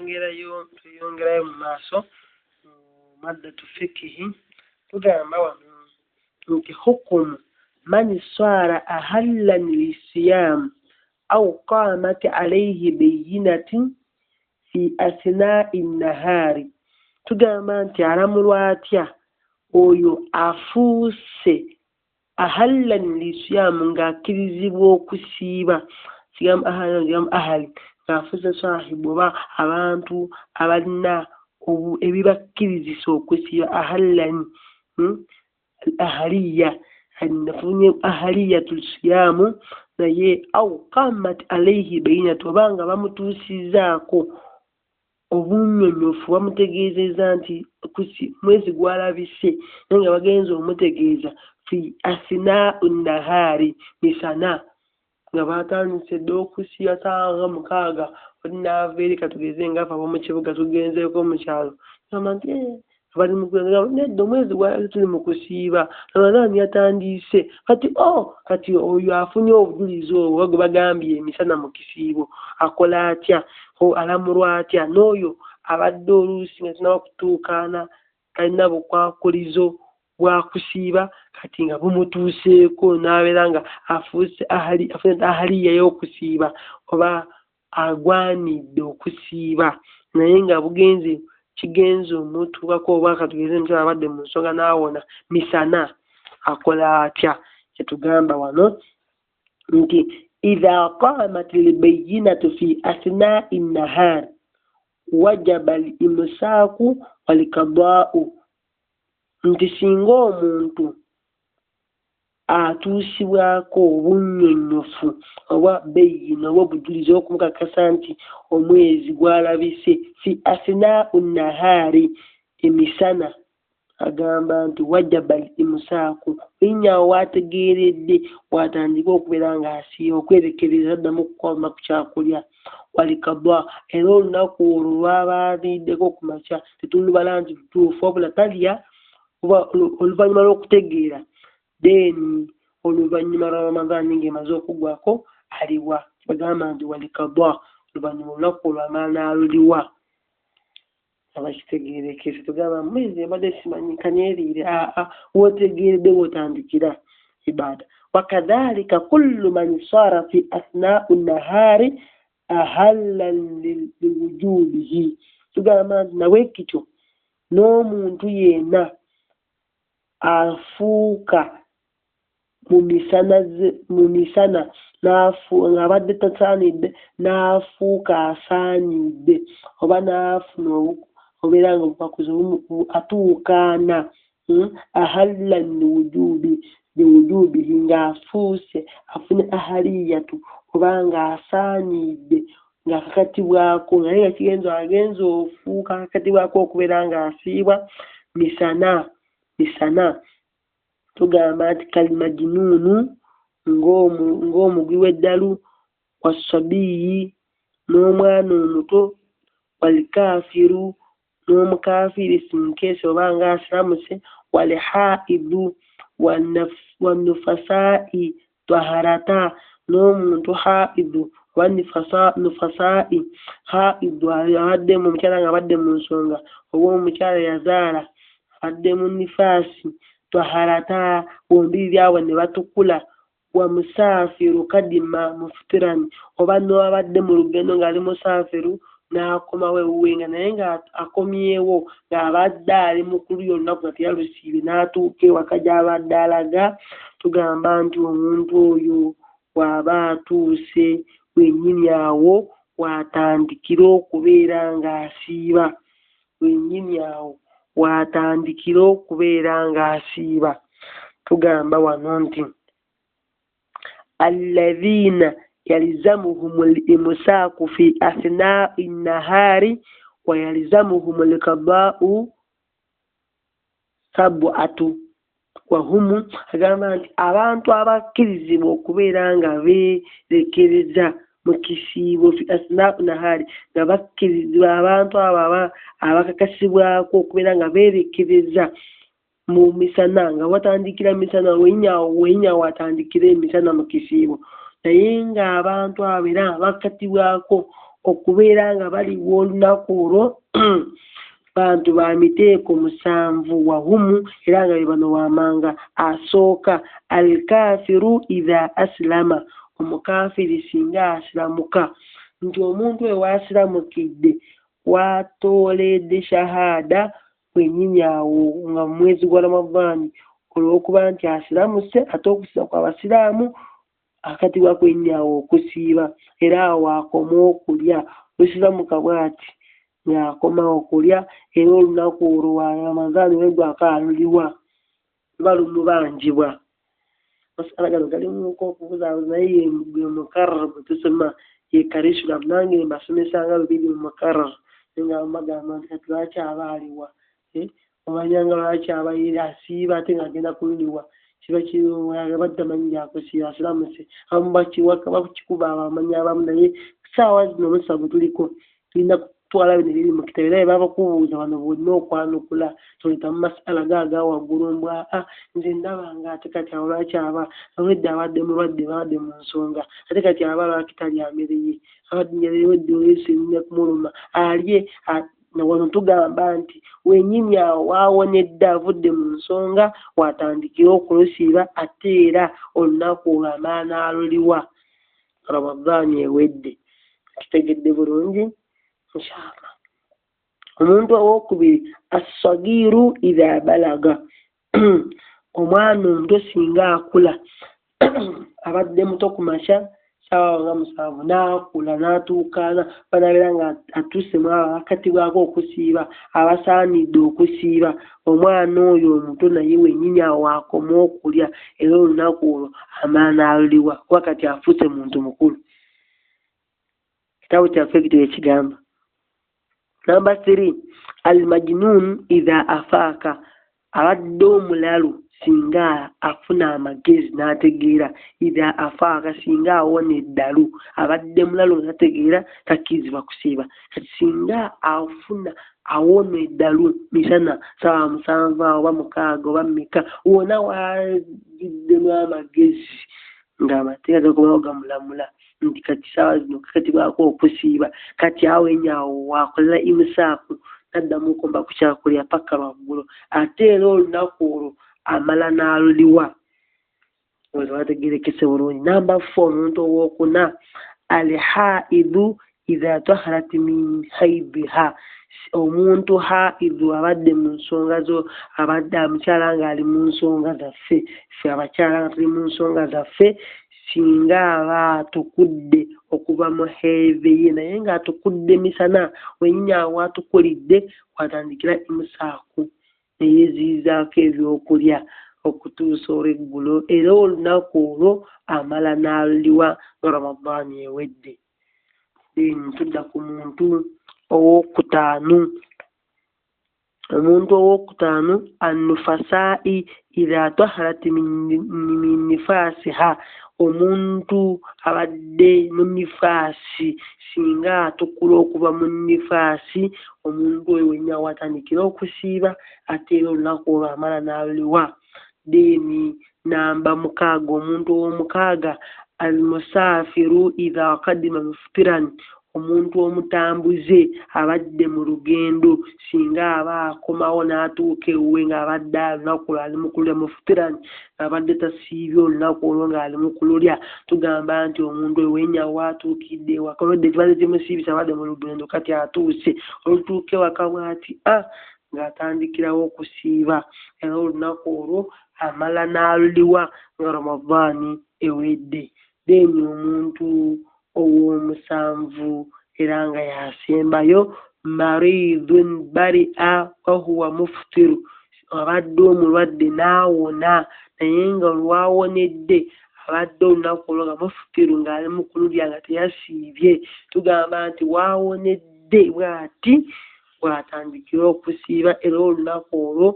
tuyongerayo mu maaso maddatu fikihi tugamba wano nti hukumu man swara ahallan lisiyam au qamat alayhi bayyinatin fi asna'i nahari tugamba nti alamulwa atya oyo afuuse ahallan lisiyam ng'akkirizibwa okusiiba kigamba ahali ng'afuuse sahibu oba abantu abalina ebibakkirizisa okusiiba ahallan ahaliya nafunye ahaliyatul siyamu naye au qamat alayhi bayinatu obanga bamutuusizaako obunnyonnyofu bamutegeezeza nti mwezi gwalabise naye nga bagenza omutegeeza fi asinaa'u nahaari misana nga batandise dde okusiiba saawa mukaaga olinaava eri katugeze nga afa mu kibuga tugenzeeko mu kyalo gamba nti bali nedda omwezi gwalabise tuli mu kusiiba ramadaani yatandiise kati oyo afunye obujulizi obwo gwe bagambye emisana mu kisiibo akola atya alamulwa atya n'oyo abadde oluusi nga tinaba kutuukaana talina bukwakulizo bwa kusiiba kati nga bumutuuseeko n'abeera nga afuuse ahaliya y'okusiiba oba agwanidde okusiiba naye nga bugenze kigenze omutuukako oba katugeze emitala abadde mu nsonga n'awona misana akola atya kyetugamba wano nti idha qamat albayyinatu fi asna'i nahar wajaba al-imsaku wal-qada'u nti singa omuntu atuusibwako obunnyonnyofu oba beyyina oba obujulizi okumukakasa nti omwezi gwalabise fi asnaa'u nahaari emisana agamba nti wajaba al-imsaaku linnya waategeeredde watandika okubeera ng'asiiba okwerekereza addamu okukoma ku kyakulya walikabwa era olunaku olwo lwaba aliddeko ku makya tetulubala nti lutuufu wabula talya oba oluvannyuma lw'okutegeera then oluvannyuma lwa ramadaani ng'emaze okuggwako aliwa bagamba nti walikabwa oluvannyuma olunaku olwo amala n'aluliwa abakitegeerekese tugamba mwezi embadde simanyika neeriire wootegeeredde wootandikira ibaada wakadhalika kullu man sara fi asnaa'u nahaari ahallan liwujubihi tugamba nti nawe kityo n'omuntu yenna afuuka mu misana ng'abadde tasaanidde n'afuuka asaanidde oba n'afuna obeera nga obukwakuzi atuukaana ahallan liwujubihi ng'afuuse afune ahaliyatu oba ng'asaanidde ng'akakatibwako naye nga kigenza agenza ofuuka akakatibwako okubeera ng'asiibwa misana tugamba nti kalimajnuunu ng'omugwi w'eddalu wasabiyi n'omwana omuto walikaafiru n'omukaafiri sinkeesi oba ng'asiramuse walihaidu wanufasaa'i taharata n'omuntu haidu oba nufasaa'i haidu abaddemu omukyala nga abadde mu nsonga oba omukyala yazaala abaddemu nifaasi taharata bombiri byabwe ne batukula wa musaafiru kadima mufutirani oba n'abadde mu lugendo ng'ali musaafiru n'akomawo ewuwe naye ng'akomyewo ng'abadde ali mu kulya olunaku nga teyalusiibye n'atuuka ewaka gy'abadde alaga tugamba nti omuntu oyo bw'aba atuuse wennyini awo watandikira okubeera ng'asiiba wennyini awo watandikira okubeera ng'asiiba tugamba wano nti alladhiina yalzamuhum al-imsaaku fi asnaa'i nahaari wa yalzamuhum al-qadaa'u sab'atu wa hum agamba nti abantu abakkirizibwa okubeera nga beerekereza mu kisiibo fi asnaa'i nahaari nga bakkirizibwa abantu abo abakakasibwako okubeera nga beerekereza mu misana nga watandikira misana wenya watandikira emisana mu kisiibo naye ng'abantu abo era bakatibwako okubeera nga baliwo olunaku olwo bantu ba miteeko 7 wahumu era nga be bano wamanga asooka alkafiru idha aslama omukafiri singa asilamuka nti omuntu we wasilamukidde watooledde shahada kwennyini awo nga mu mwezi gwa Ramadhaani olw'okuba nti asilamuse ate okusiba kw'abasiraamu akatibwa kwennyini awo okusiiba era awo akoma okulya osilamuka bw'ati ng'akoma okulya era olunaku olwo wa Ramadhaani lwe gwakaaluliwa luba lumubanjibwa. Masala gano galimuko okubuzaabuza naye ye mukarrar bwe tusoma ye karisulam nange mbasomesanga lubiri mu mukarrar nga bamagamba nti kati lwaki aba aliwa omanyanga lwaki aba asiiba ate ng'agenda kululiwa kiba badda manyi gyakusiiba asiramuse abamu bakikuba abamanya abamu naye saawa zino omusago tuliko tulina kutwala bino ebiri mu kitabo era babakubuuza bano bwolina okwanukula toleta mu masala gaaga waggulu mbwa nze ndaba nga ate kati awo lwaki aba awedde abadde mulwadde babadde mu nsonga ate kati aba lwaki talya mmere ye abadde nyalewedde olwesimine kumuluma alye wano tugamba nti wenyini awo waawonedde avudde mu nsonga watandikira okulusiiba ate era olunaku olwo amala n'aluliwa Ramadhaani ewedde. Kitegedde bulungi inshallah. Omuntu owokubiri as-sagiru idha balaga omwana omuto singa akula abadde muto ku makya sawa nga 7 n'akula n'atuukaana banabeera nga atuuse mu akatibwako okusiiba abasaanidde okusiiba omwana oyo omuto naye wennyini awo akoma okulya era olunaku olwo amala n'aluliwa kuba kati afuuse muntu mukulu. Kitabo kyaffe kityo ekigamba. Namba 3 al-majnun idha afaaka abadde omulalu singa afuna amagezi n'ategeera idha afaaka singa awona eddalu abadde mulalu n'ategeera takkirizibwa kusiiba kati singa afuna awona eddalu misana sawa 7 oba 6 oba mmeka wona waziddemu amagezi ng'amateeka gakubawo gamulamula nti kati sawa zino kakatibwako okusiiba kati awo enyawo wakolera imusaafu naddamu okomba ku kyakulya paka lwaggulu ate era olunaku olwo amala n'aluliwa wategerekese bulungi. Namba 4 omuntu owokuna al-haidu idha taharat min haidiha omuntu haidu abadde mu nsonga zo abadde amukyala ng'ali mu nsonga zaffe ffe abakyala nga tuli mu nsonga zaffe singa aba atukudde okuva mu heeve ye naye ng'atukudde misana wennyini awo atukulidde watandikira imusaaku neyeziizaako ebyokulya okutuusa olweggulo era olunaku olwo amala n'aluliwa nga Ramadhaani ewedde. Tudda ku muntu owokutaano. Omuntu owokutaano an-nufasaa'i idha taharat min nifaasiha omuntu abadde mu nifaasi singa atukula okuva mu nifaasi omuntu oyo wennyini watandikira okusiiba ate era olunaku olwo amala n'aluliwa. Deni namba 6 omuntu ow'omukaaga al-musaafiru idha qadima muftiran omuntu omutambuze abadde mu lugendo singa aba akomawo n'atuuka ewuwe ng'abadde olunaku olwo ali mu kulya muftiran abadde tasiibye olunaku olwo ng'ali mu kululya tugamba nti omuntu oyo wennyini atuukidde ewaka olwedde kibadde kimusiibisa abadde mu lugendo kati atuuse olutuuka ewaka bw'ati ng'atandikirawo okusiiba era olunaku olwo amala n'aluliwa nga Ramadhaani ewedde. Deni omuntu ow'omusanvu era nga yasembayo maridun bari'a wa huwa muftiru abadde omulwadde n'awona naye nga olwawonedde abadde olunaku olwo nga muftiru ng'ali mu kululya nga teyasiibye tugamba nti waawonedde bw'ati bw'atandikira okusiiba era olunaku olwo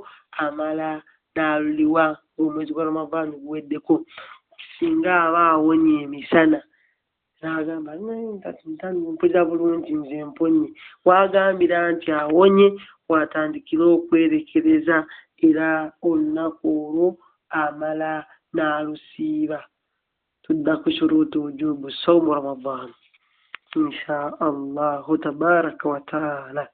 amala n'aluliwa omwezi gwa Ramadhaani guweddeko. Singa aba awonye emisana n'agamba mpulira bulungi nze mponye wagambira nti awonye watandikira okwerekereza era olunaku olwo amala n'alusiiba. Tudda ku shuruutu wujubu sawmu Ramadhaani. insha Allahu tabaraka wa taala.